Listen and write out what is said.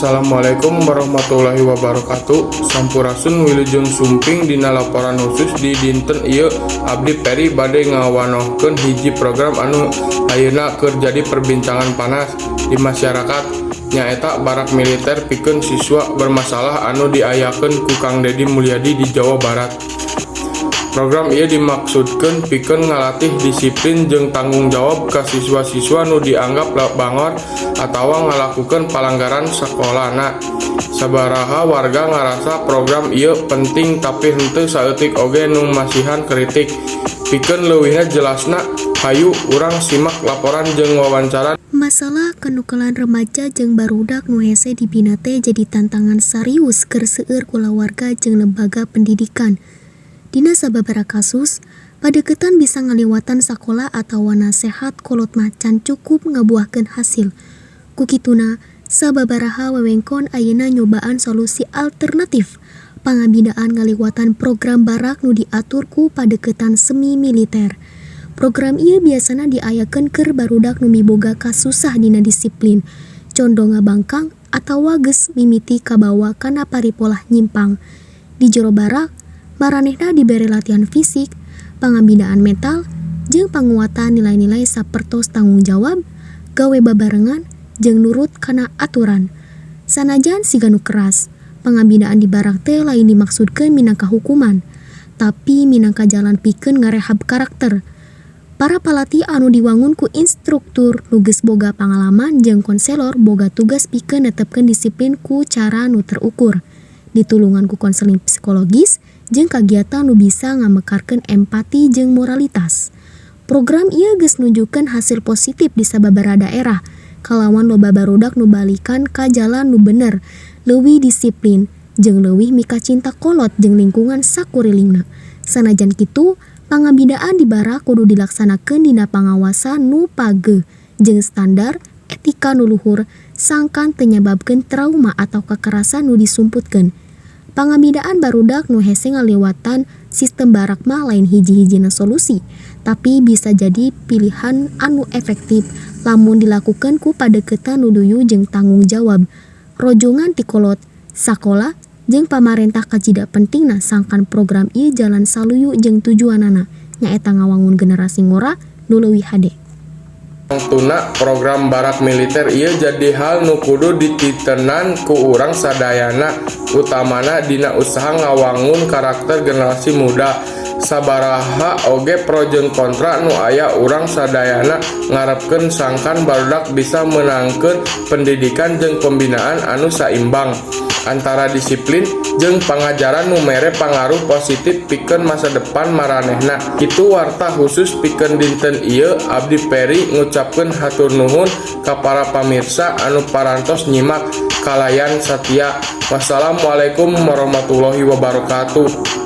Assalamualaikum warahmatullahi wabarakatuh. Sampurasun wilujeng sumping dina laporan khusus di dinten ieu abdi peri bade ngawanohkeun hiji program anu ayeuna keur jadi perbincangan panas di masyarakat, nyaeta barak militer pikeun siswa bermasalah anu diayakeun ku Kang Deddy Mulyadi di Jawa Barat. Program ieu dimaksudkeun pikeun ngalatih disiplin jeung tanggung jawab ka siswa-siswa nu dianggap bangor atawa ngalakukeun palanggaran sakolana. Sabaraha warga ngarasa program ieu penting tapi henteu saeutik oge nu masihan kritik. Pikeun leuwihna jelasna, hayu urang simak laporan jeung wawancara. Masalah kenukelan remaja jeung barudak nu hese dibina teh jadi tantangan serius keur seueur kulawarga jeung lembaga pendidikan. Dina sababaraha kasus, padeukeutan bisa ngaliwatan sakola atawa nasehat kolot macan cukup ngabuahkeun hasil. Ku kituna, sababaraha wewengkon ayeuna nyobaan solusi alternatif pangabidaan ngaliwatan program barak nu diatur ku padeukeutan semi militer. Program ieu biasana diayakeun keur barudak nu miboga kasusah dina disiplin, condong ngabangkang atawa geus mimiti kabawa kana paripolah nyimpang. Di jero barak, maranehna dibere latihan fisik, pangabidaan mental, jeung panguatan nilai-nilai sapertos tanggung jawab, gawe babarengan, jeung nurut kana aturan. Sanajan siga nu keras, pangabidaan di barak teh lain dimaksudkeun minangka hukuman, tapi minangka jalan pikeun ngarehab karakter. Para palatih anu diwangun ku instruktur nu geus boga pangalaman jeung konselor boga tugas pikeun netepkeun disiplin ku cara nu terukur, ditulungan ku konseling psikologis jeung kagiatan nu bisa ngamekarkeun empati jeung moralitas. Program ieu geus nunjukkeun hasil positif di sababaraha daerah, kalawan loba barudak nu balikan ka jalan nu bener, leuwih disiplin, jeung leuwih mika cinta kolot jeung lingkungan sakurilingna. Sanajan kitu, pangabidaan di barak kudu dilaksanakeun dina pangawasan nu pageuh jeung standar etika nu luhur sangkan teu nyababkeun trauma atau kekerasan nu disumputkeun. Pangabidaan barudak nu hese ngaliwatan sistem barak mah lain hiji-hijina solusi, tapi bisa jadi pilihan anu efektif lamun dilakukeun ku padeukeutan nu duyu jeung tanggung jawab. Rojongan ti kolot, sakola, jeung pamarentah kajida pentingna sangkan program ieu jalan saluyu jeung tujuanana nyaeta ngawangun generasi ngora nu leuwih hade. Tuna program barak militer ieu jadi hal nu kudu dititenan ku urang sadayana, utamana dina usaha ngawangun karakter generasi muda. Sabaraha oge pro jeung kontra nu aya urang sadayana ngarepkeun sangkan barudak bisa menangkeun pendidikan jeung pembinaan anu saimbang antara disiplin jeung pangajaran nu mere pangaruh positif pikeun masa depan maranehna. Kitu warta khusus pikeun dinten ieu abdi peri ngucapkeun hatur nuhun ka para pamirsa anu parantos nyimak kalayan satia. Wassalamualaikum warahmatullahi wabarakatuh.